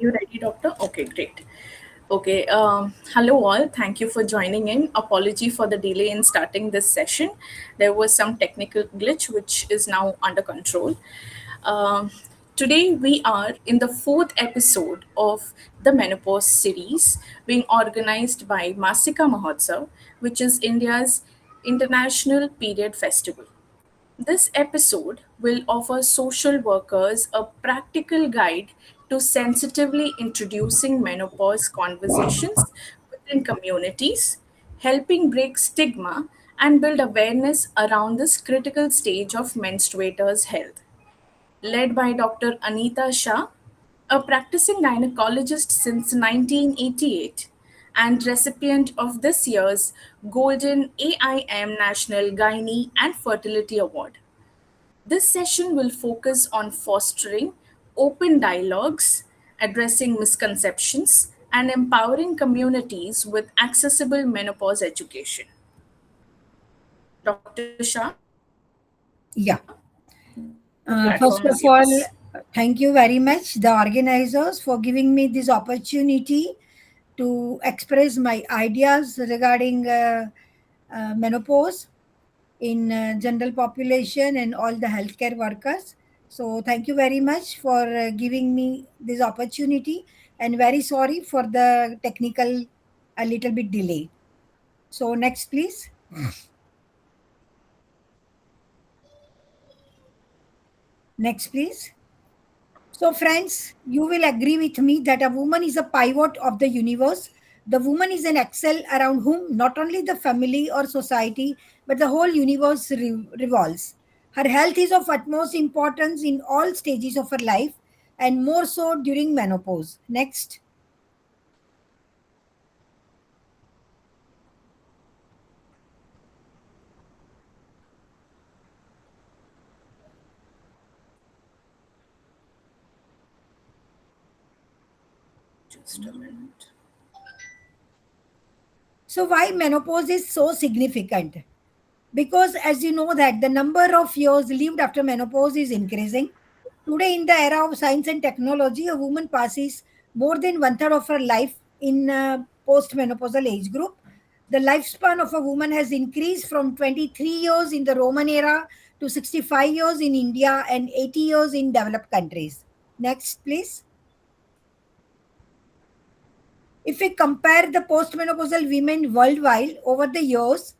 You ready, doctor? Okay, great. Okay, hello all. Thank you for joining in. Apology for the delay in starting this session. There was some technical glitch which is now under control. Um, Today we are in the fourth episode of the Menopause series being organized by Masika Mahotsav, which is India's international period festival. This episode will offer social workers a practical guide to sensitively introducing menopause conversations within communities, helping break stigma and build awareness around this critical stage of menstruators' health. Led by Dr. Anita Shah, a practicing gynecologist since 1988 and recipient of this year's Golden AIM National Gynae and Fertility Award. This session will focus on fostering open dialogues, addressing misconceptions, and empowering communities with accessible menopause education. Dr. Shah, Yeah. the platform First is of all, yours. thank you very much, the organizers, for giving me this opportunity to express my ideas regarding menopause in general population and all the healthcare workers. So, thank you very much for giving me this opportunity, and very sorry for the technical a little bit delay. So, next, please. Next, please. So, friends, you will agree with me that a woman is a pivot of the universe. The woman is an axle around whom not only the family or society, but the whole universe revolves. Her health is of utmost importance in all stages of her life, and more so during menopause. Next. Just a minute. So, why menopause is so significant? Because as you know that the number of years lived after menopause is increasing. Today, in the era of science and technology, a woman passes more than one third of her life in post-menopausal age group. The lifespan of a woman has increased from 23 years in the Roman era to 65 years in India and 80 years in developed countries. Next, please. If we compare the postmenopausal women worldwide over the years,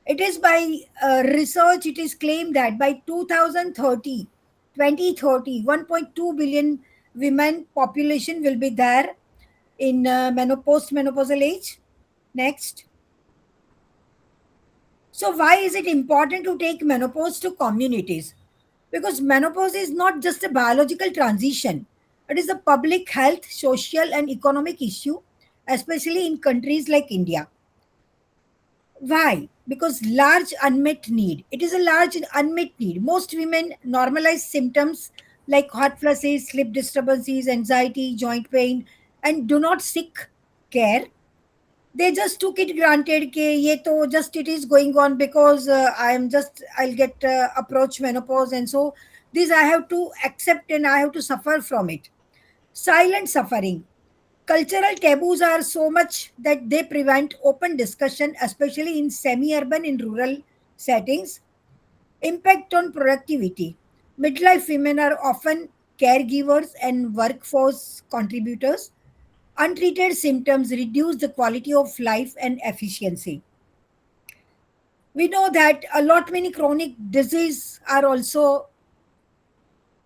it is by research, it is claimed that by 2030, 2030, 1.2 billion women population will be there in post-menopausal age. Next. So, why is it important to take menopause to communities? Because menopause is not just a biological transition, it is a public health, social, and economic issue, especially in countries like India. Why? Because large unmet need. It is a large unmet need. Most women normalize symptoms like hot flushes, sleep disturbances, anxiety, joint pain, and do not seek care. They just took it granted कि ये तो just it is going on because I'll get approach menopause, and so this I have to accept and I have to suffer from it. Silent suffering. Cultural taboos are so much that they prevent open discussion, especially in semi-urban and rural settings. Impact on productivity. Midlife women are often caregivers and workforce contributors. Untreated symptoms reduce the quality of life and efficiency. We know that a lot many chronic disease are also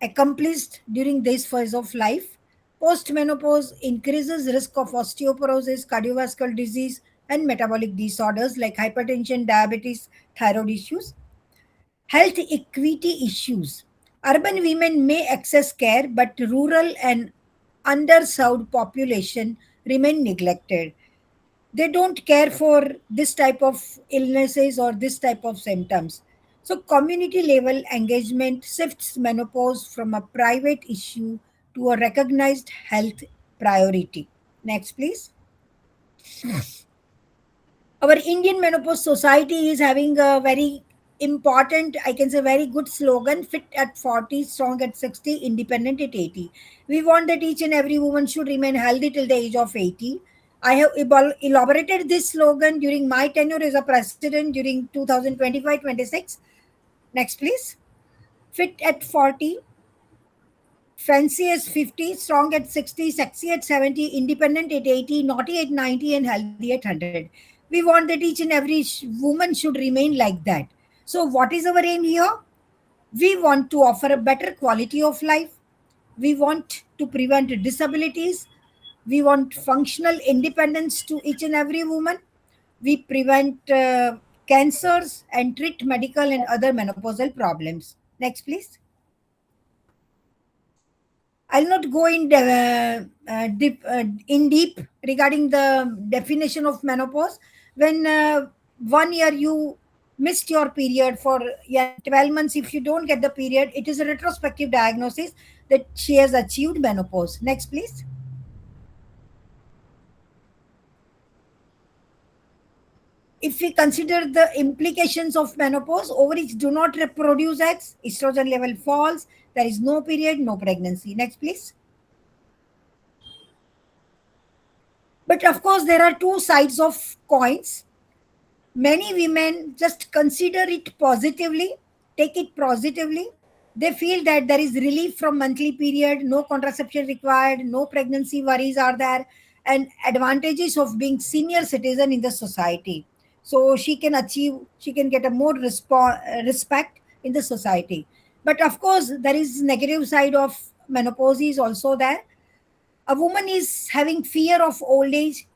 accomplished during this phase of life. Postmenopause increases risk of osteoporosis, cardiovascular disease, and metabolic disorders like hypertension, diabetes, thyroid issues. Health equity issues. Urban women may access care, but rural and underserved population remain neglected. They don't care for this type of illnesses or this type of symptoms. So community level engagement shifts menopause from a private issue to a recognized health priority. Next, please. Our Indian menopause society is having a very important, I can say very good slogan: fit at 40, strong at 60, independent at 80. We want that each and every woman should remain healthy till the age of 80. I have elaborated this slogan during my tenure as a president during 2025-26. Next, please. Fit at 40, fancy at 50, strong at 60, sexy at 70, independent at 80, naughty at 90, and healthy at 100. We want that each and every woman should remain like that. So, what is our aim here? We want to offer a better quality of life. We want to prevent disabilities. We want functional independence to each and every woman. We prevent cancers and treat medical and other menopausal problems. Next, please. I'll not go in deep regarding the definition of menopause. When 1 year you missed your period for, yeah, 12 months, if you don't get the period, it is a retrospective diagnosis that she has achieved menopause. Next, please. If we consider the implications of menopause, ovaries do not produce eggs, estrogen level falls, there is no period, no pregnancy. Next, please. But of course, there are two sides of coins. Many women just consider it positively, take it positively. They feel that there is relief from monthly period, no contraception required, no pregnancy worries are there, and advantages of being senior citizen in the society. So she can get a more respect in the society. But of course, there is negative side of menopause is also there. A woman is having fear of old age,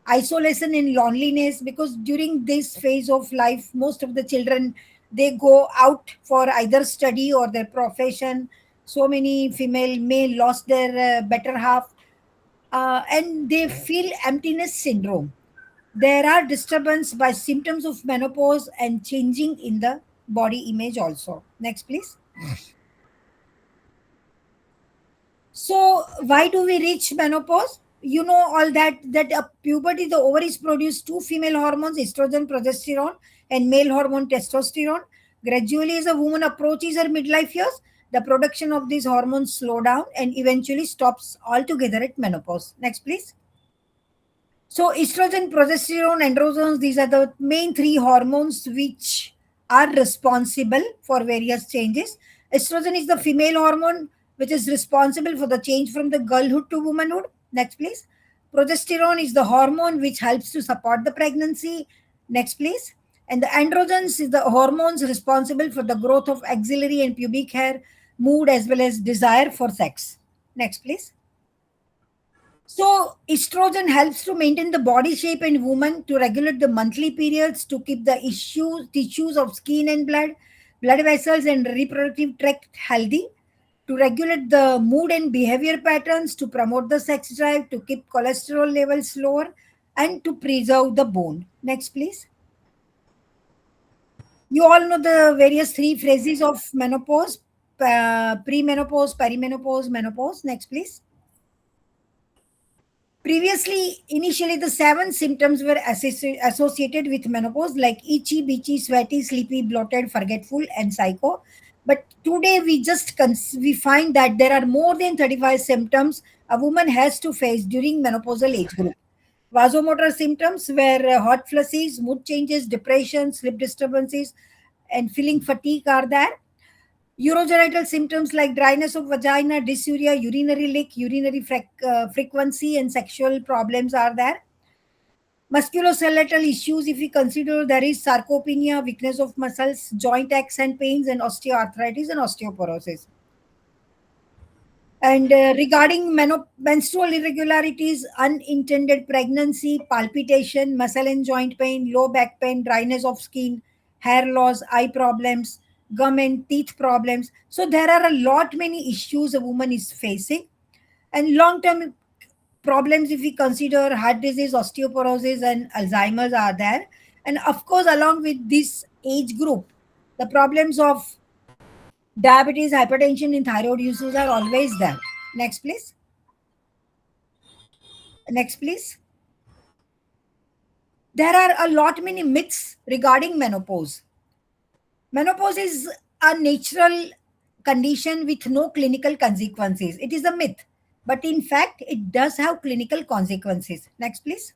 isolation and loneliness, because during this phase of life most of the children, they go out for either study or their profession. So many female may lost their better half, and they feel emptiness syndrome. There are disturbance by symptoms of menopause and changing in the body image also. Next, please. So why do we reach menopause? You know all that at puberty the ovaries produce two female hormones, estrogen, progesterone, and male hormone testosterone. Gradually, as a woman approaches her midlife years, the production of these hormones slow down and eventually stops altogether at menopause. Next, please. So, estrogen, progesterone, androgens, these are the main three hormones which are responsible for various changes. Estrogen is the female hormone which is responsible for the change from the girlhood to womanhood. Next, please. Progesterone is the hormone which helps to support the pregnancy. Next, please. And the androgens is the hormones responsible for the growth of axillary and pubic hair, mood, as well as desire for sex. Next, please. So, estrogen helps to maintain the body shape in women, to regulate the monthly periods, to keep the tissues of skin and blood vessels, and reproductive tract healthy, to regulate the mood and behavior patterns, to promote the sex drive, to keep cholesterol levels lower, and to preserve the bone. Next, please. You all know the various three phases of menopause: premenopause, perimenopause, menopause. Next, please. Previously, initially, the seven symptoms were associated with menopause, like itchy, bitchy, sweaty, sleepy, bloated, forgetful, and psycho. But today, we find that there are more than 35 symptoms a woman has to face during menopausal age group. Vasomotor symptoms were hot flushes, mood changes, depression, sleep disturbances, and feeling fatigue are there. Urogenital symptoms like dryness of vagina, dysuria, urinary leak, urinary frequency, and sexual problems are there. Musculoskeletal issues, if we consider, there is sarcopenia, weakness of muscles, joint aches and pains, and osteoarthritis and osteoporosis. And regarding menstrual irregularities, unintended pregnancy, palpitation, muscle and joint pain, low back pain, dryness of skin, hair loss, eye problems, gum and teeth problems. So there are a lot many issues a woman is facing. And long term problems, if we consider, heart disease, osteoporosis, and Alzheimer's are there. And of course, along with this age group, the problems of diabetes, hypertension, and thyroid issues are always there. Next, please. Next, please. There are a lot many myths regarding menopause. Menopause is a natural condition with no clinical consequences. It is a myth, but in fact, it does have clinical consequences. Next, please.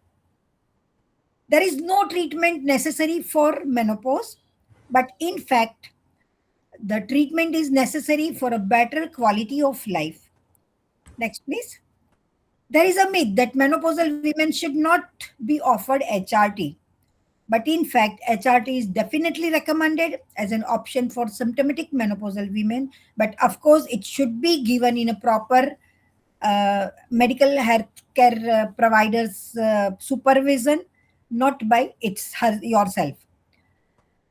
There is no treatment necessary for menopause, but in fact, the treatment is necessary for a better quality of life. Next, please. There is a myth that menopausal women should not be offered HRT, but in fact, HRT is definitely recommended as an option for symptomatic menopausal women. But of course, it should be given in a proper medical healthcare providers' supervision, not by yourself.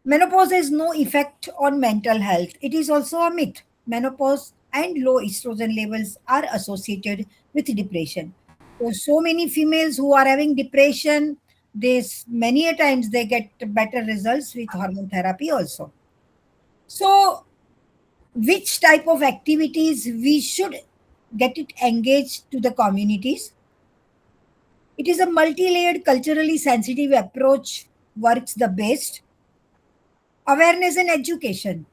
Menopause has no effect on mental health. It is also a myth. Menopause and low estrogen levels are associated with depression. So many females who are having depression, many a times they get better results with hormone therapy also. So, which type of activities we should get it engaged to the communities? It is a multi-layered, culturally sensitive approach works the best. Awareness and education.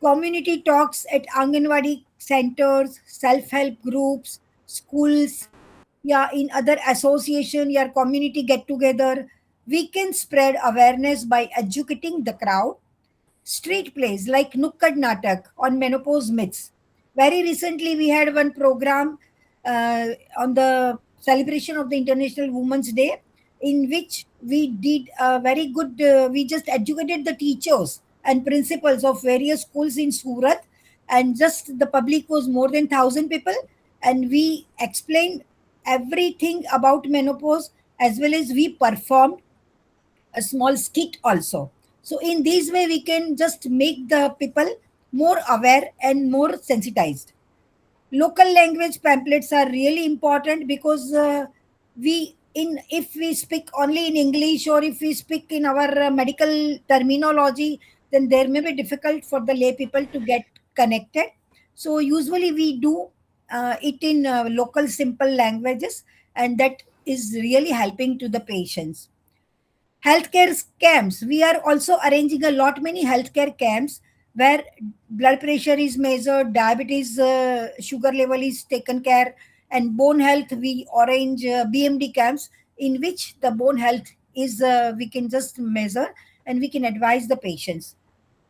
Community talks at Anganwadi centers, self-help groups, schools, yeah, in other association, yeah, community get together. We can spread awareness by educating the crowd. Street plays like Nukkad Natak on menopause myths. Very recently, we had one program on the celebration of the International Women's Day, in which we did a very good, we just educated the teachers and principals of various schools in Surat, and just the public was more than 1,000 people, and we explained everything about menopause, as well as we performed a small skit also. So in this way we can just make the people more aware and more sensitized. Local language pamphlets are really important because we in if we speak only in English, or if we speak in our medical terminology, then there may be difficult for the lay people to get connected. So usually we do it in local simple languages, and that is really helping to the patients. Healthcare camps, we are also arranging a lot many healthcare camps where blood pressure is measured, diabetes, sugar level is taken care, and bone health we arrange BMD camps in which the bone health is we can just measure, and we can advise the patients.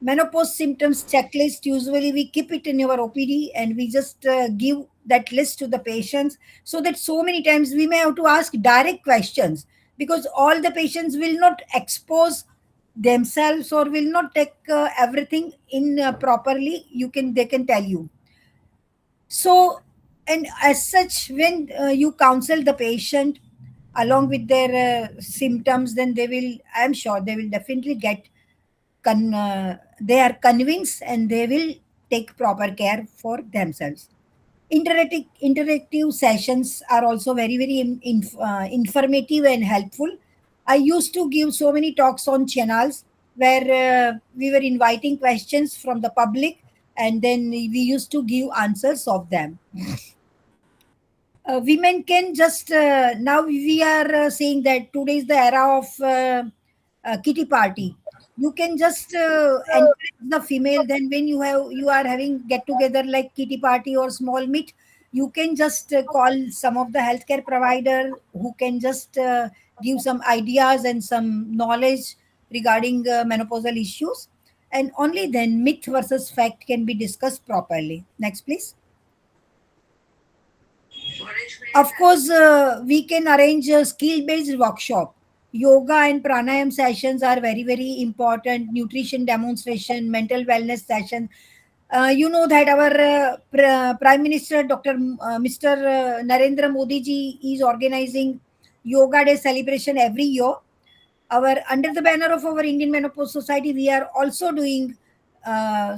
Menopause symptoms checklist, usually we keep it in our OPD, and we just give that list to the patients, so that so many times we may have to ask direct questions, because all the patients will not expose themselves or will not take everything in properly, they can tell you. So, and as such, when you counsel the patient along with their symptoms, then they will, I'm sure they will definitely get they are convinced, and they will take proper care for themselves. Interactive sessions are also very very informative and helpful. I used to give so many talks on channels where we were inviting questions from the public, and then we used to give answers of them. Women can just now we are saying that today is the era of kitty party. You can just encourage the female, then when you are having get together like kitty party or small meet, you can just call some of the healthcare provider who can just give some ideas and some knowledge regarding menopausal issues, and only then myth versus fact can be discussed properly. Next, please. Of course, we can arrange a skill based workshop. Yoga and pranayam sessions are very, very important. Nutrition demonstration, mental wellness session. You know that our Prime Minister, Mr. Narendra Modi ji, is organizing Yoga Day celebration every year. Our under the banner of our Indian Menopause Society, we are also doing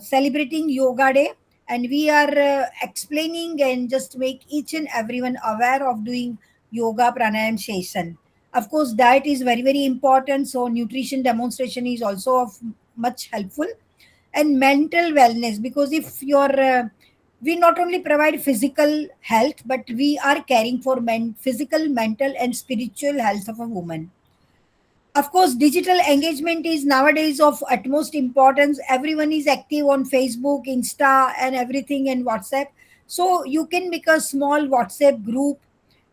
celebrating Yoga Day, and we are explaining and just make each and everyone aware of doing yoga pranayam session. Of course, diet is very very important, so nutrition demonstration is also of much helpful, and mental wellness, because if you're we not only provide physical health, but we are caring for physical, mental, and spiritual health of a woman. Of course, digital engagement is nowadays of utmost importance. Everyone is active on Facebook, Insta, and everything, and WhatsApp. So you can make a small WhatsApp group,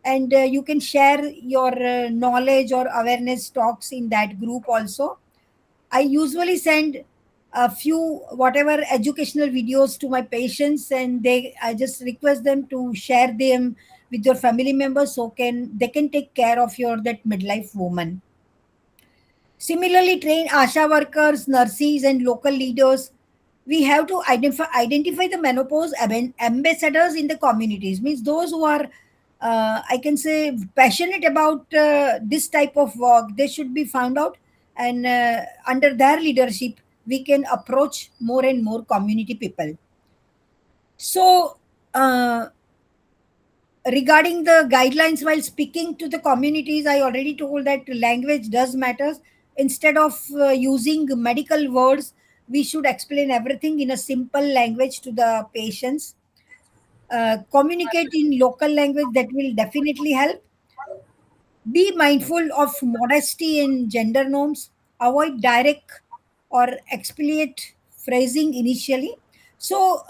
and you can share your knowledge or awareness talks in that group also. I usually send a few whatever educational videos to my patients, and I just request them to share them with your family members, so can they can take care of your that midlife woman. Similarly, train ASHA workers, nurses, and local leaders. We have to identify the menopause ambassadors in the communities. Means those who are, I can say, passionate about this type of work. They should be found out, and under their leadership, we can approach more and more community people. So, regarding the guidelines while speaking to the communities, I already told that language does matters. Instead of using medical words, we should explain everything in a simple language to the patients. Communicate in local language, that will definitely help. Be mindful of modesty and gender norms. Avoid direct or explicit phrasing initially. So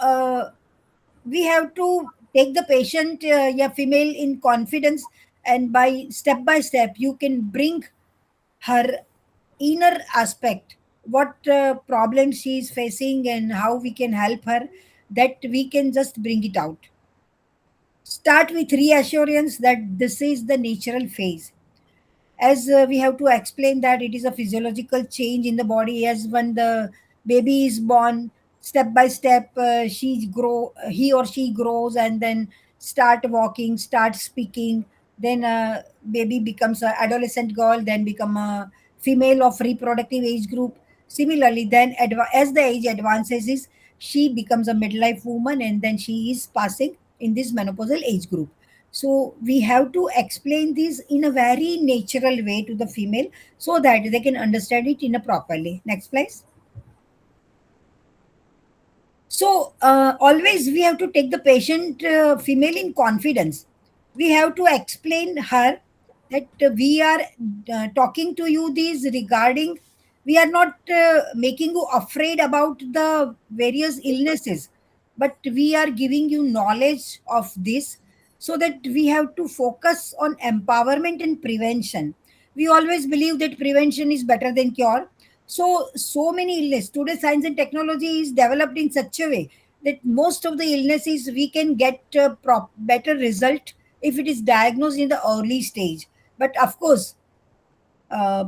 we have to take the patient, yeah, female, in confidence, and by step you can bring her inner aspect, what problem she is facing and how we can help her, that we can just bring it out. Start with reassurance that this is the natural phase, as we have to explain that it is a physiological change in the body. As when the baby is born, step by step, he or she grows, and then start walking, start speaking. Then baby becomes an adolescent girl, then become a female of reproductive age group. Similarly, then as the age advances, she becomes a midlife woman, and then she is passing in this menopausal age group. So we have to explain this in a very natural way to the female, so that they can understand it in a properly. Next, please. So always we have to take the patient female in confidence. We have to explain her that we are talking to you this regarding, we are not making you afraid about the various illnesses, but we are giving you knowledge of this, so that we have to focus on empowerment and prevention. We always believe that prevention is better than cure. So many illness today, science and technology is developed in such a way that most of the illnesses we can get better result if it is diagnosed in the early stage. But of course,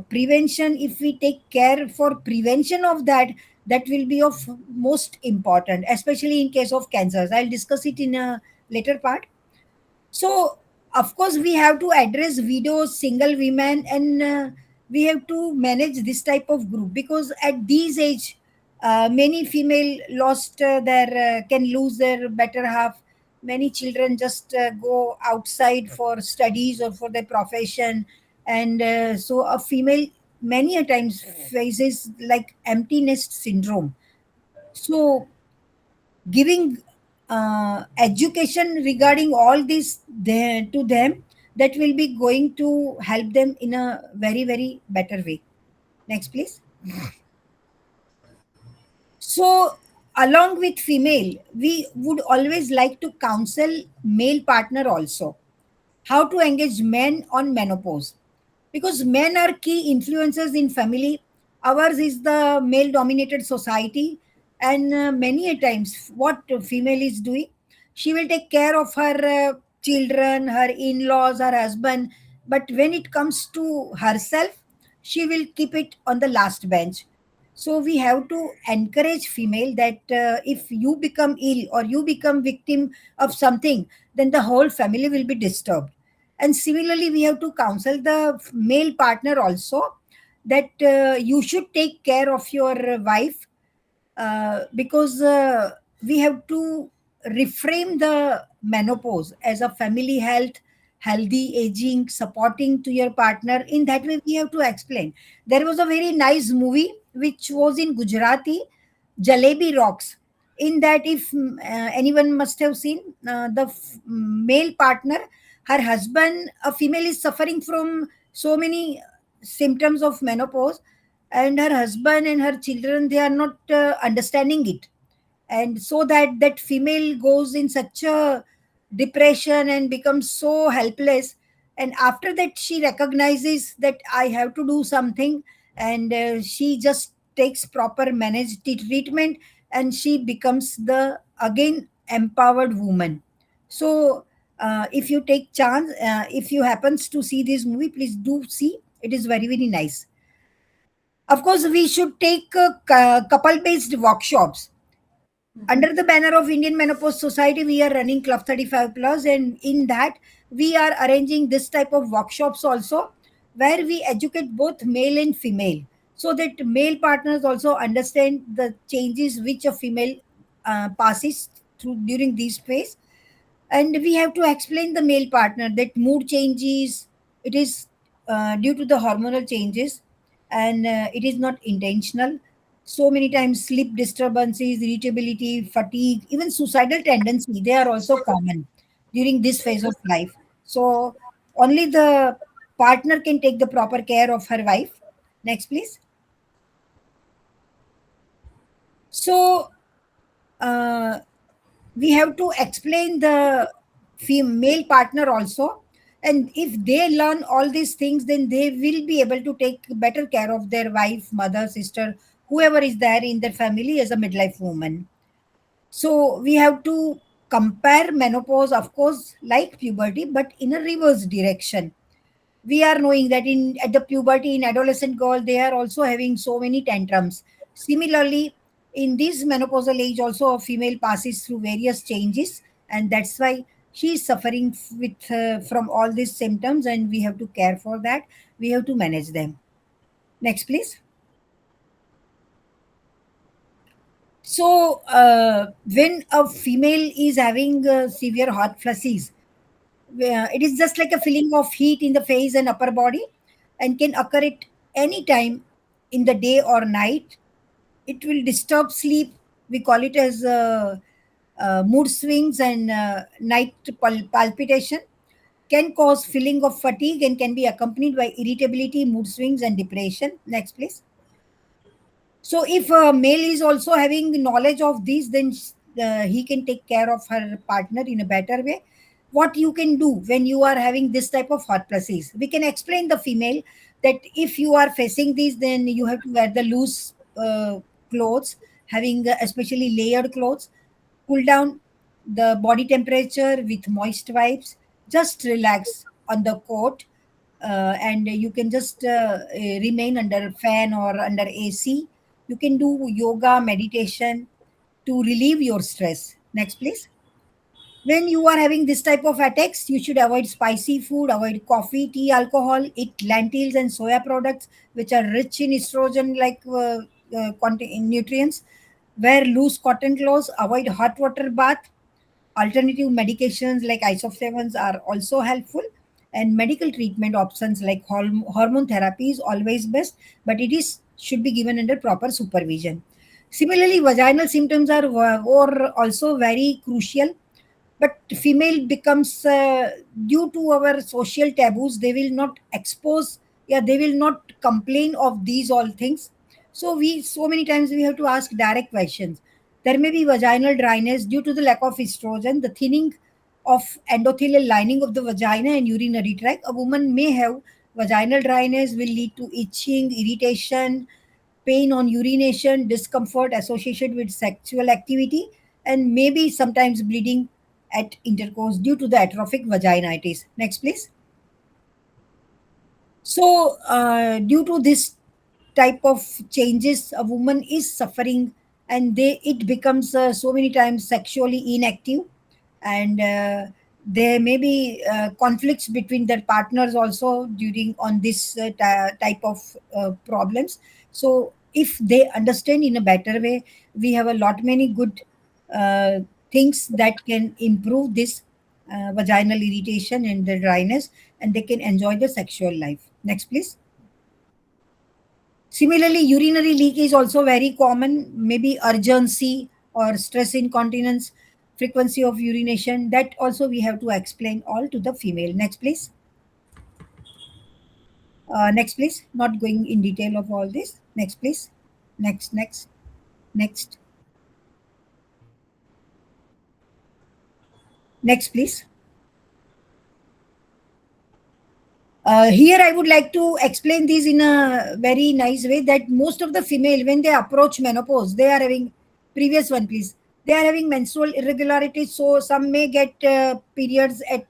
prevention, if we take care for prevention of that, that will be of most important, especially in case of cancers. I'll discuss it in a later part. So, of course, we have to address widows, single women, and we have to manage this type of group, because at these age, many female lost can lose their better half. Many children just go outside for studies or for their profession, and so a female many a times faces like empty nest syndrome. So giving education regarding all this to them, that will be going to help them in a very very better way. Next, please. So along with female, we would always like to counsel male partner also, how to engage men on menopause, because men are key influencers in family. Ours is the male dominated society, and many a times what a female is doing, she will take care of her children, her in-laws, her husband, but when it comes to herself, she will keep it on the last bench. So we have to encourage female that if you become ill or you become victim of something, then the whole family will be disturbed. And similarly, we have to counsel the male partner also, that you should take care of your wife, because we have to reframe the menopause as a family health, healthy aging, supporting to your partner. In that way, we have to explain. There was a very nice movie which was in Gujarati, Jalebi Rocks. In that, if anyone must have seen, male partner, her husband, a female is suffering from so many. symptoms of menopause, and her husband and her children, they are not understanding it, and so that female goes in such a depression and becomes so helpless. And after that she recognizes that I have to do something, and she just takes proper managed treatment, and she becomes the again empowered woman. So if you take chance, if you happens to see this movie, please do see. It is very very nice. Of course, we should take couple based workshops. Under the banner of Indian Menopause Society, we are running Club 35 Plus, and in that, we are arranging this type of workshops also, where we educate both male and female, so that male partners also understand the changes which a female passes through during this phase. And we have to explain the male partner that mood changes, it is due to the hormonal changes, and it is not intentional. So many times sleep disturbances, irritability, fatigue, even suicidal tendency, they are also common during this phase of life. So only the partner can take the proper care of her wife. Next please. So uh, we have to explain the female partner also, and if they learn all these things, then they will be able to take better care of their wife, mother, sister, whoever is there in their family as a midlife woman. So we have to compare menopause, of course, like puberty, but in a reverse direction. We are knowing that in at the puberty, in adolescent girl, they are also having so many tantrums. Similarly, in this menopausal age also, a female passes through various changes, and that's why she is suffering with from all these symptoms, and we have to care for that. We have to manage them. Next please. So when a female is having severe hot flushes, where it is just like a feeling of heat in the face and upper body, and can occur at any time in the day or night. It will disturb sleep. We call it as mood swings and night palpitation. Can cause feeling of fatigue and can be accompanied by irritability, mood swings, and depression. Next, please. So, if a male is also having knowledge of these, then he can take care of her partner in a better way. What you can do when you are having this type of hot flushes, we can explain the female that if you are facing these, then you have to wear the loose clothes, having especially layered clothes, cool down the body temperature with moist wipes, just relax on the coat, and you can just remain under fan or under AC. You can do yoga, meditation to relieve your stress. Next, please. When you are having this type of attacks, you should avoid spicy food, avoid coffee, tea, alcohol, eat lentils and soya products, which are rich in estrogen like nutrients. Wear loose cotton clothes, avoid hot water bath. Alternative medications like isoflavons are also helpful, and medical treatment options like hormone therapy is always best, but it is should be given under proper supervision. Similarly, vaginal symptoms are or also very crucial, but female becomes due to our social taboos, they will not expose, yeah, they will not complain of these all things. So we so many times we have to ask direct questions. There may be vaginal dryness due to the lack of estrogen, the thinning of endothelial lining of the vagina and urinary tract. A woman may have vaginal dryness, will lead to itching, irritation, pain on urination, discomfort associated with sexual activity, and maybe sometimes bleeding at intercourse due to the atrophic vaginitis. Next, please. So, due to this type of changes, a woman is suffering, and they it becomes so many times sexually inactive, and there may be conflicts between their partners also during on this type of problems. So, if they understand in a better way, we have a lot many good uh, things that can improve this vaginal irritation and the dryness, and they can enjoy the sexual life. Next, please. Similarly, urinary leak is also very common, maybe urgency or stress incontinence, frequency of urination. That also we have to explain all to the female. Next, please. Next, please. Not going in detail of all this. Next, please. Next, next, next. Next, please. Here, I would like to explain this in a very nice way that most of the female, when they approach menopause, they are having previous one, please. They are having menstrual irregularities, so some may get periods at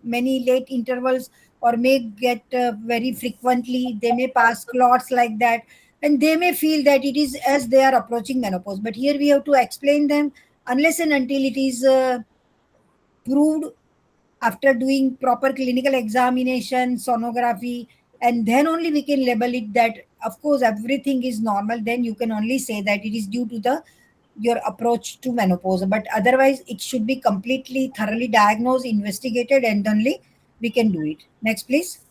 many late intervals, or may get very frequently. They may pass clots like that, and they may feel that it is as they are approaching menopause. But here we have to explain them unless and until it is proved after doing proper clinical examination, sonography, and then only we can label it that of course everything is normal. Then you can only say that it is due to the your approach to menopause. But otherwise, it should be completely thoroughly diagnosed, investigated, and only we can do it. Next, please.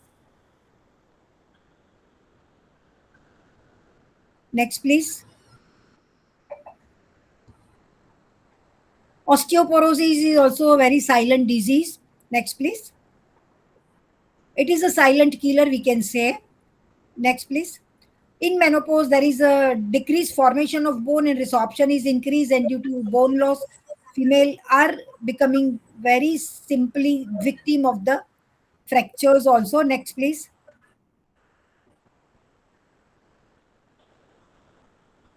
Next, please. Osteoporosis is also a very silent disease. Next, please. It is a silent killer, we can say. Next, please. In menopause, there is a decreased formation of bone and resorption is increased, and due to bone loss, female are becoming very simply victim of the fractures also. Next, please.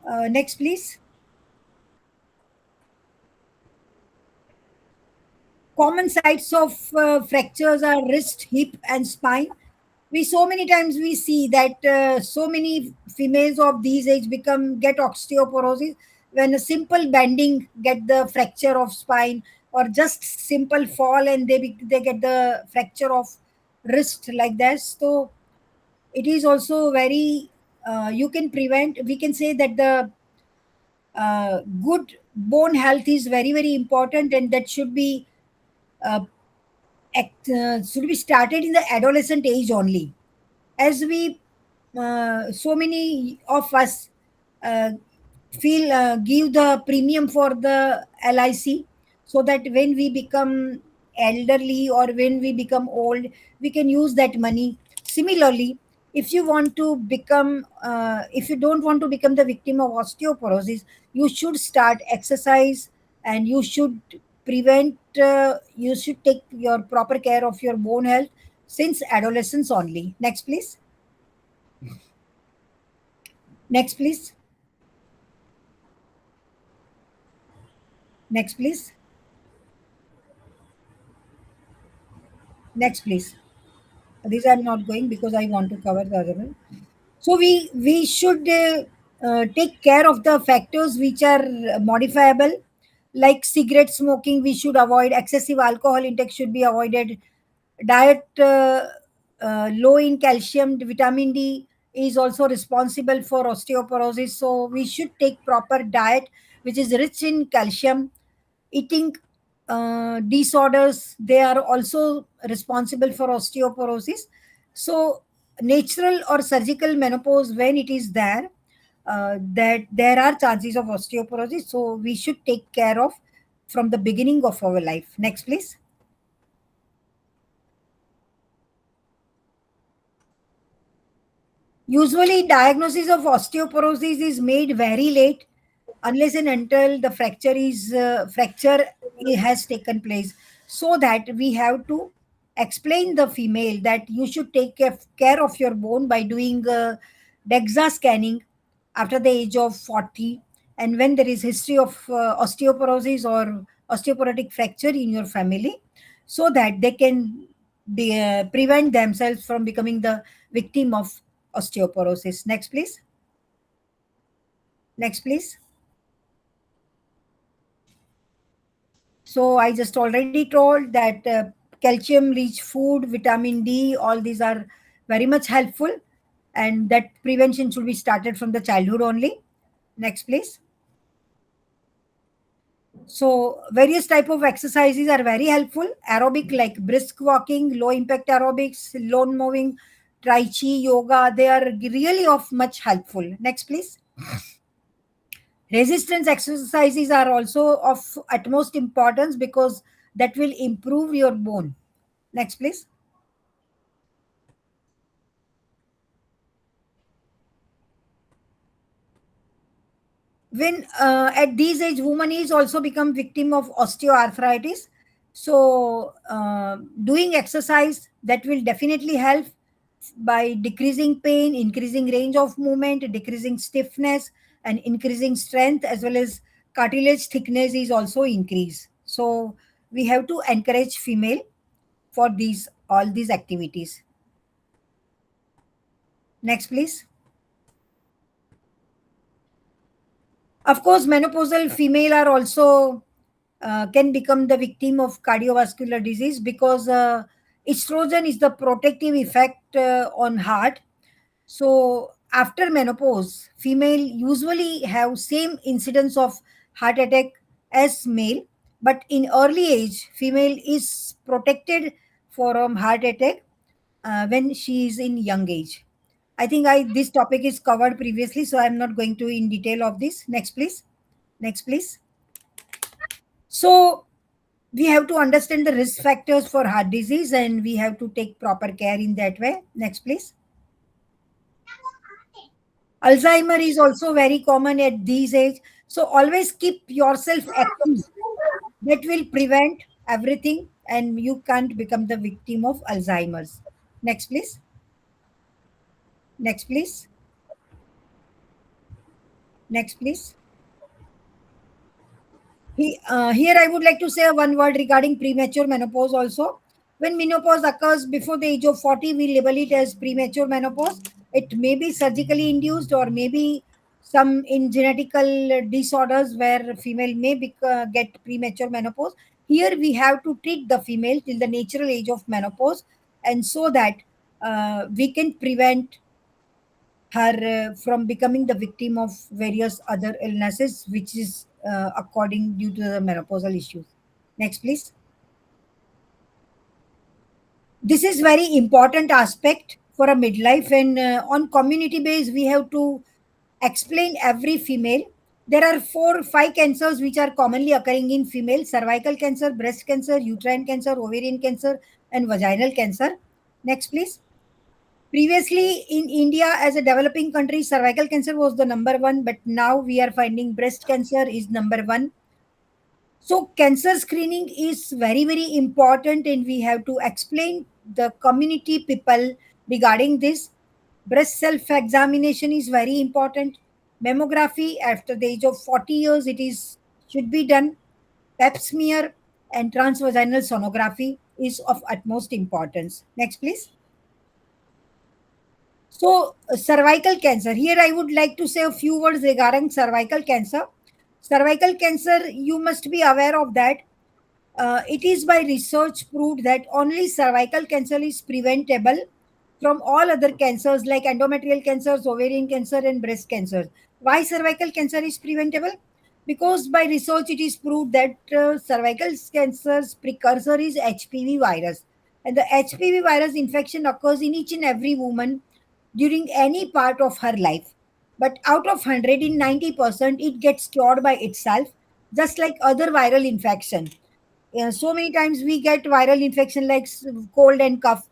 Next, please. Common sites of fractures are wrist, hip, and spine. We so many times we see that so many females of these age become get osteoporosis when a simple bending get the fracture of spine, or just simple fall and they get the fracture of wrist like that. So it is also very you can prevent. We can say that the good bone health is very very important, and that should be uh, should be started in the adolescent age only. As we so many of us uh, feel give the premium for the LIC, so that when we become elderly or when we become old, we can use that money. Similarly, if you want to become if you don't want to become the victim of osteoporosis, you should start exercise, and you should prevent you should take your proper care of your bone health since adolescence only. Next, please. Next, please. Next, please. Next, please. These I'm not going because I want to cover the other one. So we should take care of the factors which are modifiable, like cigarette smoking. We should avoid excessive alcohol intake. Should be avoided. Diet low in calcium, vitamin D is also responsible for osteoporosis. So we should take proper diet which is rich in calcium. Eating disorders, they are also responsible for osteoporosis. So natural or surgical menopause, when it is there, that there are chances of osteoporosis, so we should take care of from the beginning of our life. Next, please. Usually, diagnosis of osteoporosis is made very late, unless and until the fracture has taken place. So that we have to explain the female that you should take care of your bone by doing DEXA scanning after the age of 40, and when there is history of osteoporosis or osteoporotic fracture in your family, so that they can prevent themselves from becoming the victim of osteoporosis. Next, please. Next, please. So I just already told that calcium rich food, vitamin D, all these are very much helpful, and that prevention should be started from the childhood only. Next, please. So various type of exercises are very helpful. Aerobic like brisk walking, low impact aerobics, lawn mowing, tai chi, yoga, they are really of much helpful. Next, please. Resistance exercises are also of utmost importance because that will improve your bone. Next, please. When at these age, woman is also become victim of osteoarthritis. So doing exercise that will definitely help by decreasing pain, increasing range of movement, decreasing stiffness, and increasing strength, as well as cartilage thickness is also increase. So we have to encourage female for these all these activities. Next, please. Of course, menopausal female are also can become the victim of cardiovascular disease because estrogen is the protective effect on heart. So after menopause, female usually have same incidence of heart attack as male, but in early age, female is protected from heart attack when she is in young age. I think I this topic is covered previously, so I'm not going to in detail of this. Next, please. Next, please. So we have to understand the risk factors for heart disease and we have to take proper care in that way. Next, please. Alzheimer is also very common at these age. So always keep yourself active. That will prevent everything and you can't become the victim of Alzheimer's. Next, please. Next, please. Next, please. Here, I would like to say one word regarding premature menopause also. When menopause occurs before the age of 40, we label it as premature menopause. It may be surgically induced or maybe some in genetical disorders where female may get premature menopause. Here, we have to treat the female till the natural age of menopause, and so that we can prevent her from becoming the victim of various other illnesses, which is according due to the menopausal issues. Next, please. This is very important aspect for a midlife, and on community base, we have to explain every female. There are 4 5 cancers which are commonly occurring in female: cervical cancer, breast cancer, uterine cancer, ovarian cancer, and vaginal cancer. Next, please. Previously, in India, as a developing country, cervical cancer was the number one, but now we are finding breast cancer is number one. So, cancer screening is very, very important, and we have to explain the community people regarding this. Breast self examination is very important. Mammography after the age of 40 years, it is should be done. Pap smear and transvaginal sonography is of utmost importance. Next, please. So, cervical cancer. Here, I would like to say a few words regarding cervical cancer. Cervical cancer, you must be aware of that. It is by research proved that only cervical cancer is preventable from all other cancers like endometrial cancers, ovarian cancer, and breast cancer. Why cervical cancer is preventable? Because by research it is proved that cervical cancer's precursor is HPV virus, and the HPV virus infection occurs in each and every woman during any part of her life. But out of 100, in 90%, it gets cured by itself, just like other viral infection. So many times we get viral infection like cold and cough.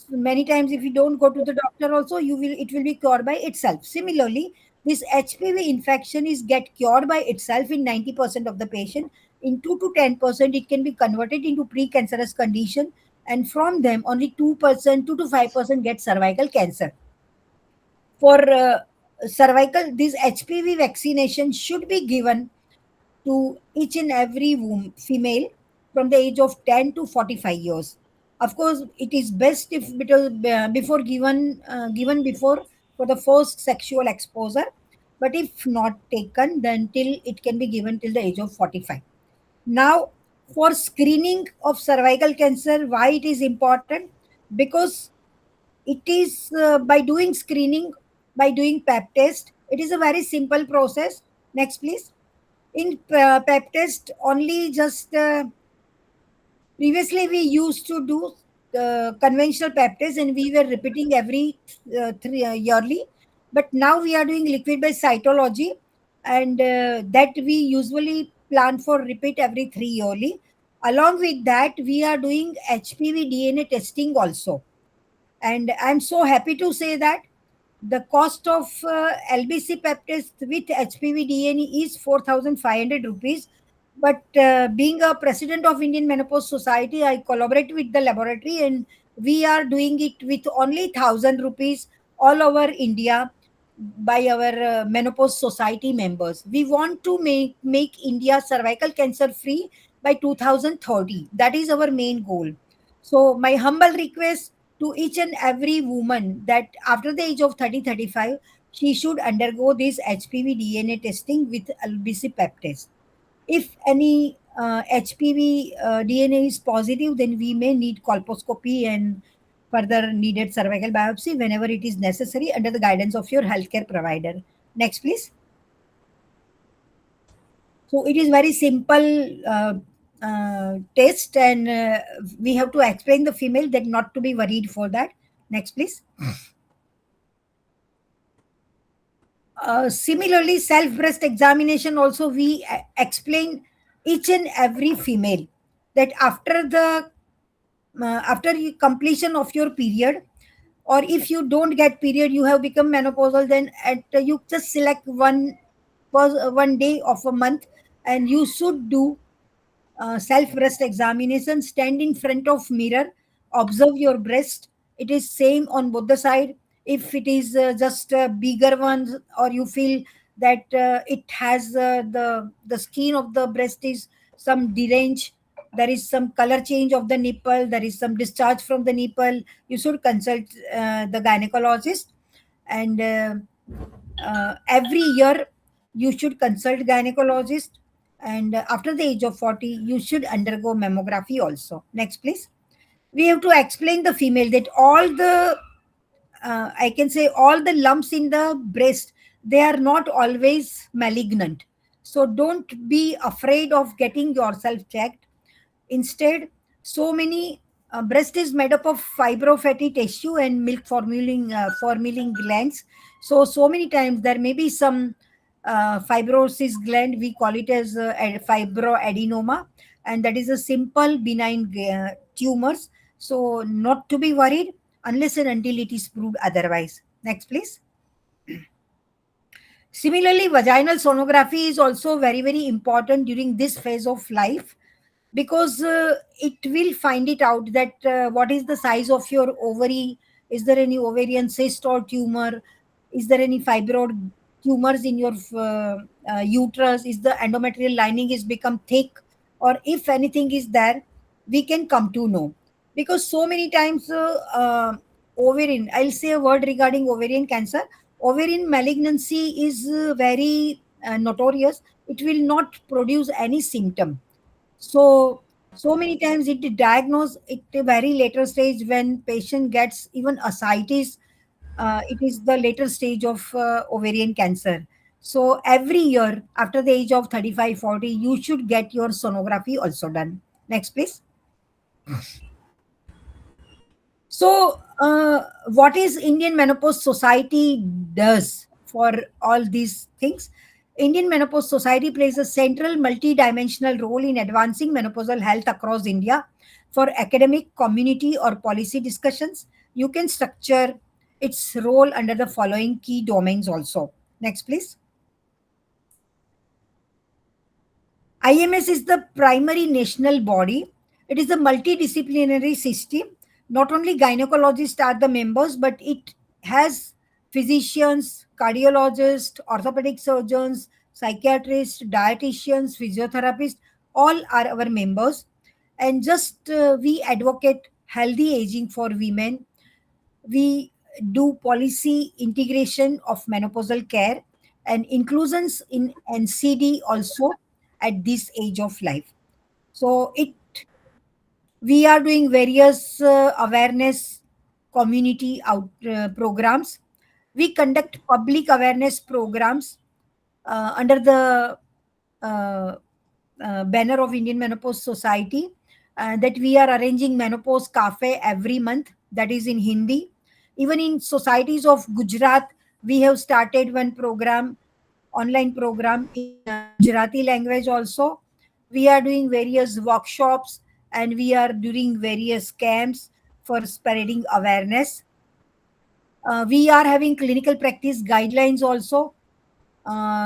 Many times if you don't go to the doctor also, you will it will be cured by itself. Similarly, this HPV infection is get cured by itself in 90% of the patient. In 2 to 10%, it can be converted into precancerous condition, and from them only 2%, 2 to 5% get cervical cancer. For cervical, this HPV vaccination should be given to each and every female from the age of 10 to 45 years. Of course, it is best if before given before for the first sexual exposure, but if not taken, then till it can be given till the age of 45. Now, for screening of cervical cancer, why it is important? Because it is by doing screening, by doing pap test. It is a very simple process. Next, please. In pap test, only just previously we used to do conventional pap test and we were repeating every yearly. But now we are doing liquid by cytology, and that we usually plan for repeat every 3 yearly. Along with that, we are doing HPV DNA testing also, and I'm so happy to say that The cost of LBC pep test with HPV DNA is 4,500 rupees. But being a president of Indian Menopause Society, I collaborate with the laboratory and we are doing it with only 1,000 rupees all over India by our menopause society members. We want to make India cervical cancer free by 2030. That is our main goal. So my humble request to each and every woman that after the age of 30-35, she should undergo this HPV DNA testing with LBC pep test. If any HPV DNA is positive, then we may need colposcopy and further needed cervical biopsy whenever it is necessary under the guidance of your healthcare provider. Next, please. So it is very simple test, and we have to explain the female that not to be worried for that. Next, please. Similarly, self breast examination also we explain each and every female that after completion of your period, or if you don't get period, you have become menopausal, then you just select one day of a month and you should do self breast examination. Stand in front of mirror, observe your breast. It is same on both the side. If it is just bigger ones, or you feel that it has the skin of the breast is some deranged, there is some color change of the nipple, there is some discharge from the nipple, you should consult the gynecologist. And every year you should consult gynecologist. And after the age of 40 you should undergo mammography also. Next, please. We have to explain the female that all the I can say all the lumps in the breast, they are not always malignant. So don't be afraid of getting yourself checked. Instead, so many breast is made up of fibrofatty tissue and milk formulating glands. So many times there may be some fibrosis gland. We call it as fibroadenoma, and that is a simple benign tumors. So not to be worried unless and until it is proved otherwise. Next, please. Similarly, vaginal sonography is also very important during this phase of life, because it will find it out that what is the size of your ovary, is there any ovarian cyst or tumor, is there any fibroid tumors in your uterus, is the endometrial lining is become thick, or if anything is there, we can come to know. Because so many times ovarian, I'll say a word regarding ovarian cancer. Ovarian malignancy is very notorious. It will not produce any symptom. So many times it is diagnosed at a very later stage. When patient gets even ascites, it is the later stage of ovarian cancer. So every year after the age of 35-40, you should get your sonography also done. Next, please. So, what is Indian Menopause Society does for all these things? Indian Menopause Society plays a central multi-dimensional role in advancing menopausal health across India. For academic, community, or policy discussions, you can structure its role under the following key domains also. Next, please. IMS is the primary national body. It is a multidisciplinary system. Not only gynecologists are the members, but it has physicians, cardiologists, orthopedic surgeons, psychiatrists, dietitians, physiotherapists, all are our members. And just we advocate healthy aging for women. We do policy integration of menopausal care and inclusions in NCD also at this age of life. So it we are doing various awareness community out programs. We conduct public awareness programs under the uh, banner of Indian Menopause Society, that we are arranging menopause cafe every month, that is in Hindi. Even in societies of Gujarat, we have started one program, online program in Gujarati language also. We are doing various workshops and we are doing various camps for spreading awareness. We are having clinical practice guidelines also.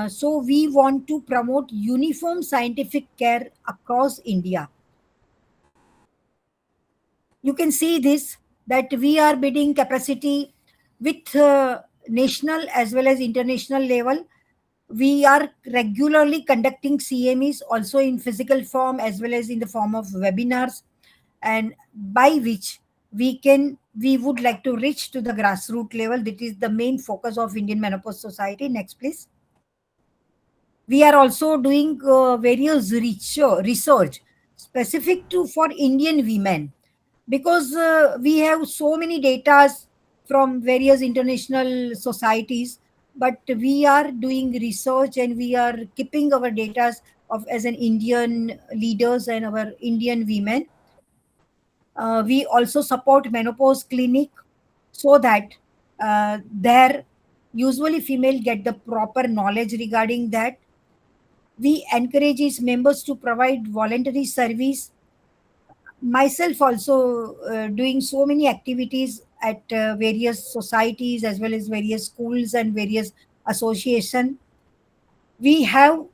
So we want to promote uniform scientific care across India. You can see this, that we are building capacity with national as well as international level. We are regularly conducting CMEs also in physical form as well as in the form of webinars, and by which we would like to reach to the grassroots level. That is the main focus of Indian Menopause Society. Next, please. We are also doing various research specific to for Indian women, because we have so many data from various international societies, but we are doing research and we are keeping our data of as an Indian leaders and our Indian women. We also support menopause clinic, so that there usually female get the proper knowledge regarding that. We encourage its members to provide voluntary service. Myself also doing so many activities at various societies as well as various schools and various association. We have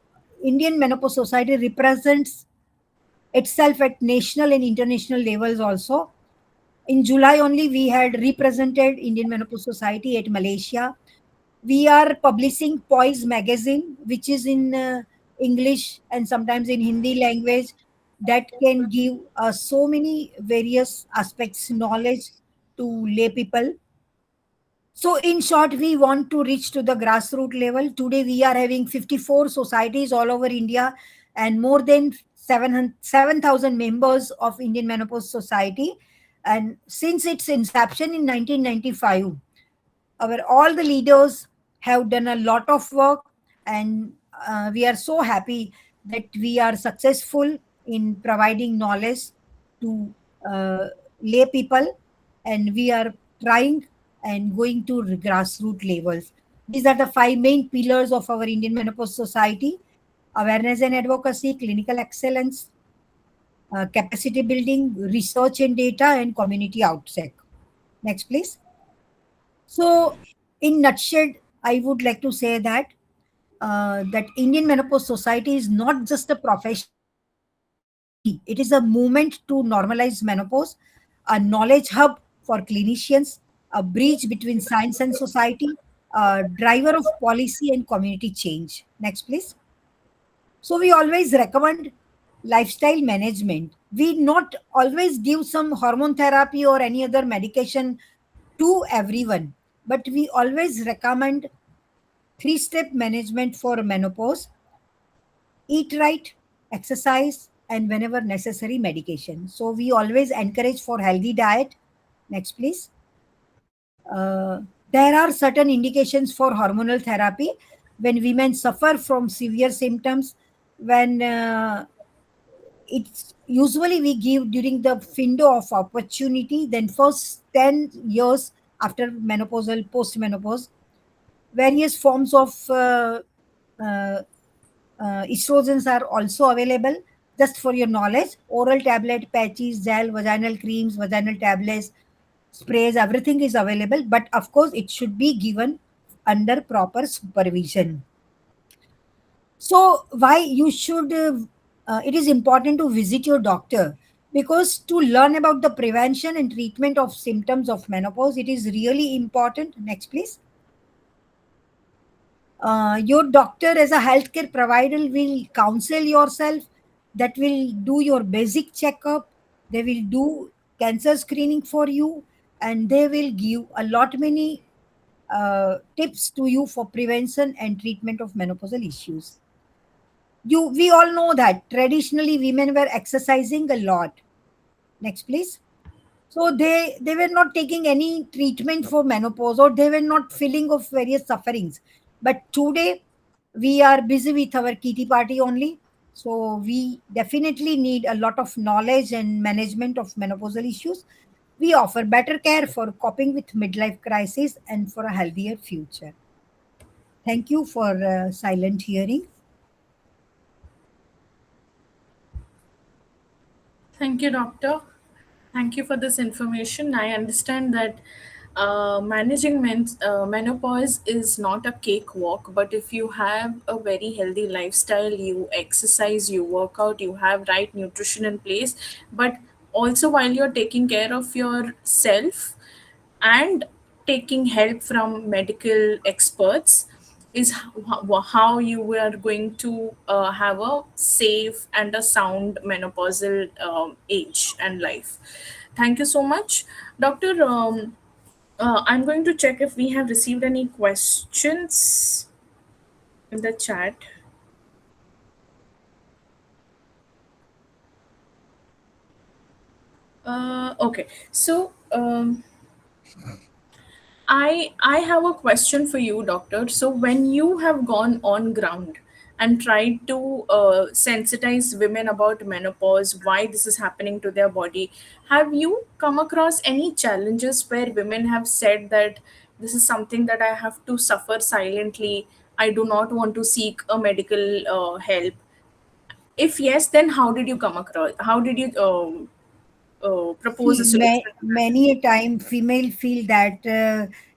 Indian Menopause Society represents itself at national and international levels also. In July only, we had represented Indian Menopause Society at Malaysia. We are publishing Poise magazine, which is in English and sometimes in Hindi language, that can give so many various aspects knowledge to lay people. So, in short, we want to reach to the grassroots level. Today, we are having 54 societies all over India and more than 7,000 members of Indian Menopause Society. And since its inception in 1995, our all the leaders have done a lot of work, and we are so happy that we are successful in providing knowledge to uh, lay people, and we are trying and going to grassroots levels. These are the five main pillars of our Indian Menopause Society: awareness and advocacy, clinical excellence, capacity building, research and data, and community outset. Next, please. So, in nutshell, I would like to say that Indian Menopause Society is not just a profession; it is a movement. It is a movement to normalize menopause, a knowledge hub for clinicians, a bridge between science and society, a driver of policy and community change. Next, please. So we always recommend lifestyle management. We not always give some hormone therapy or any other medication to everyone, but we always recommend three-step management for menopause: eat right, exercise, and whenever necessary, medication. So we always encourage for healthy diet. Next, please. There are certain indications for hormonal therapy when women suffer from severe symptoms, when it's usually we give during the window of opportunity, then first 10 years after menopausal postmenopause. Various forms of uh, estrogens are also available. Just for your knowledge, oral tablet, patches, gel, vaginal creams, vaginal tablets, sprays, everything is available, but of course it should be given under proper supervision. So why you should it is important to visit your doctor, because to learn about the prevention and treatment of symptoms of menopause, it is really important. Next, please. Your doctor as a healthcare provider will counsel yourself, that will do your basic checkup, they will do cancer screening for you, and they will give a lot many tips to you for prevention and treatment of menopausal issues. We all know that traditionally women were exercising a lot. Next, please. So they were not taking any treatment for menopause, or they were not feeling of various sufferings. But today we are busy with our kitty party only. So we definitely need a lot of knowledge and management of menopausal issues. We offer better care for coping with midlife crisis and for a healthier future. Thank you for silent hearing. Thank you, doctor. Thank you for this information. I understand that Managing menopause is not a cakewalk, but if you have a very healthy lifestyle, you exercise, you work out, you have right nutrition in place, but also while you're taking care of yourself and taking help from medical experts, is how you are going to have a safe and a sound menopausal age and life. Thank you so much, Doctor. I'm going to check if we have received any questions in the chat. Okay, so I have a question for you, doctor. So when you have gone on ground and tried to sensitize women about menopause, why this is happening to their body, have you come across any challenges where women have said that this is something that I have to suffer silently? I do not want to seek a medical help. If yes, then how did you come across? How did you propose a See, solution to that? many a time female feel that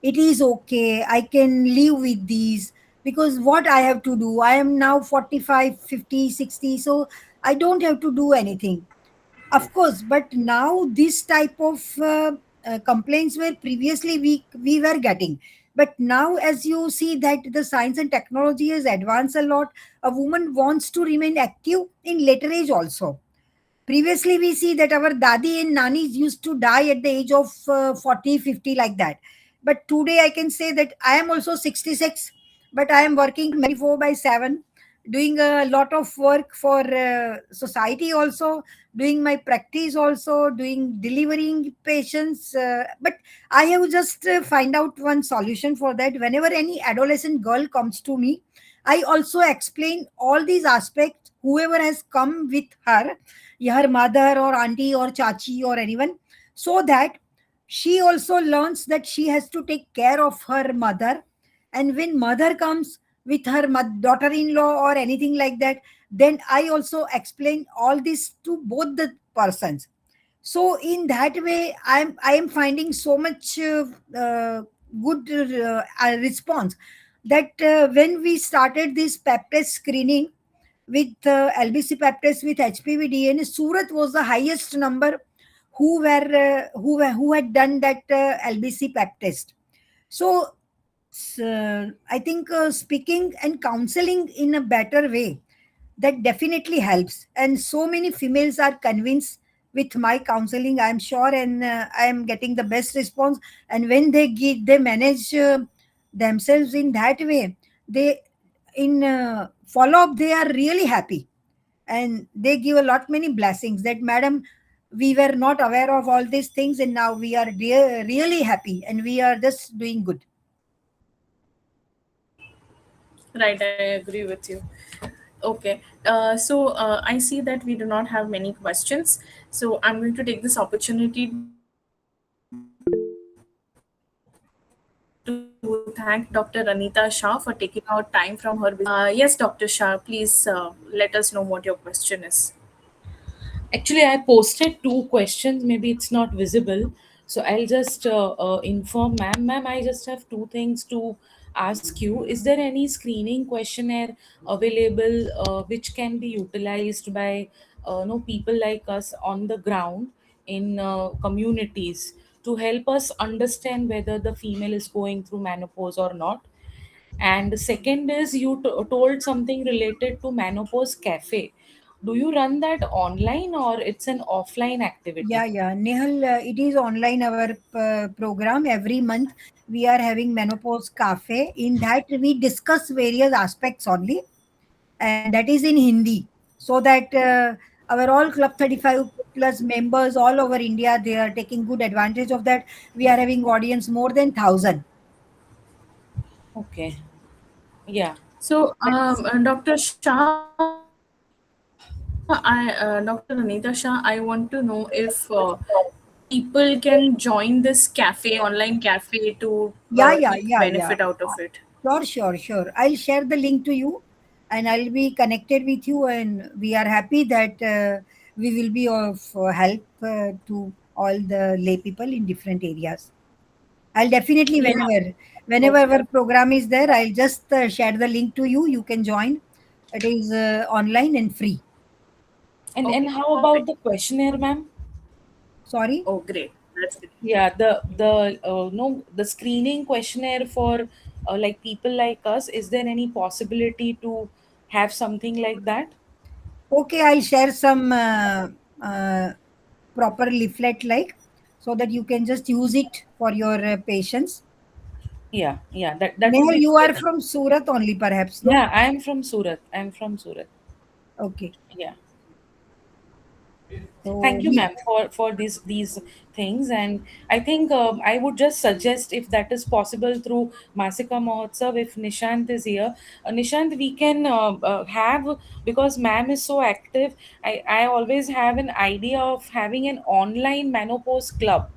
it is okay, I can live with these, because what I have to do, I am now 45, 50, 60, so I don't have to do anything. Of course, but now this type of complaints were previously we were getting. But now, as you see that the science and technology has advanced a lot, a woman wants to remain active in later age also. Previously, we see that our dadi and nanis used to die at the age of 40, 50, like that. But today, I can say that I am also 66, but I am working 24 by 7, doing a lot of work for society also, doing my practice also, doing delivering patients. But I have just find out one solution for that. Whenever any adolescent girl comes to me, I also explain all these aspects, whoever has come with her, her mother or auntie or chachi or anyone, so that she also learns that she has to take care of her mother. And when mother comes with her daughter-in-law or anything like that, then I also explain all this to both the persons. So in that way, I am finding so much good response, that when we started this pep test screening with LBC pep test with HPV DNA, Surat was the highest number who had done that LBC pep test. So I think speaking and counseling in a better way, that definitely helps. And so many females are convinced with my counseling, I'm sure, and I am getting the best response. And when they manage themselves in that way, they in follow up they are really happy, and they give a lot many blessings that, madam, we were not aware of all these things, and now we are really happy, and we are just doing good. Right, I agree with you. Okay, so I see that we do not have many questions. So I'm going to take this opportunity to thank Dr. Anita Shah for taking out time from her busy schedule. Yes, Dr. Shah, please let us know what your question is. Actually, I posted two questions. Maybe it's not visible. So I'll just inform ma'am. Ma'am, I just have two things to ask you. Is there any screening questionnaire available which can be utilized by no people like us on the ground in communities to help us understand whether the female is going through menopause or not? And the second is you told something related to menopause cafe. Do you run that online or it's an offline Yeah, activity? yeah. Nehal, it is online, our program. Every month we are having Menopause Cafe. In that, we discuss various aspects only, and that is in Hindi. So that our all Club 35 plus members all over India, they are taking good advantage of that. We are having audience more than 1,000. Okay. Yeah. So, That's Dr. Shah, Dr. Anita Shah, I want to know if people can join this cafe, online cafe, to Yeah, yeah, take yeah, yeah. benefit out of it. Sure, sure, sure. I'll share the link to you, and I'll be connected with you. And we are happy that we will be of help to all the lay people in different areas. I'll definitely, Yeah. whenever Okay. our program is there, I'll just share the link to you. You can join. It is online and free. And Okay. how about Perfect. the questionnaire, ma'am? Sorry. Oh, great. That's great. Yeah, the no, the screening questionnaire for like people like us. Is there any possibility to have something like that? Okay, I'll share some uh, proper leaflet like, so that you can just use it for your patients. Yeah, yeah, that would Nehal, be you are great. from Surat only, perhaps, no? Yeah, I am from Surat. I'm from Surat. Okay. Yeah. So Thank you, we, ma'am, for these things. And I think I would just suggest, if that is possible through Masika Mahotsav, if Nishant is here, Nishant, we can have, because ma'am is so active. I always have an idea of having an online menopause club.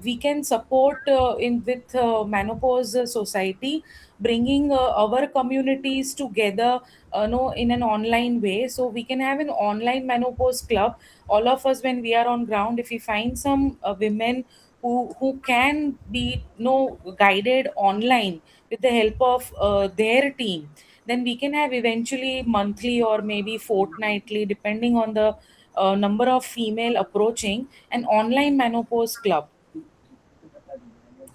We can support in with menopause society, bringing our communities together, no, in an online way. So we can have an online menopause club. All of us, when we are on ground, if we find some women who can be, no, guided online with the help of their team, then we can have eventually monthly or maybe fortnightly, depending on the number of female approaching, an online menopause club.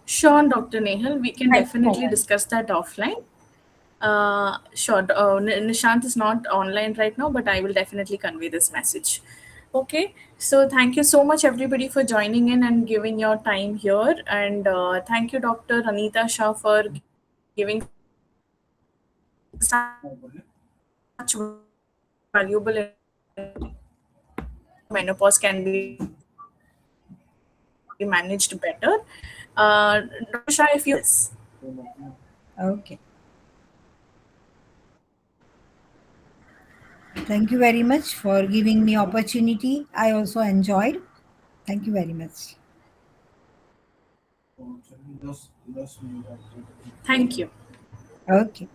Sure, Dr. Nehal. We can Thank you so definitely much. discuss that offline. Sure. Nishant is not online right now, but I will definitely convey this message. Okay. So thank you so much, everybody, for joining in and giving your time here. And thank you, Dr. Anita Shah, for giving such valuable menopause can be managed better. Dr. Shah, if you okay. Thank you very much for giving me opportunity. I also enjoyed. Thank you very much. thank you. Okay.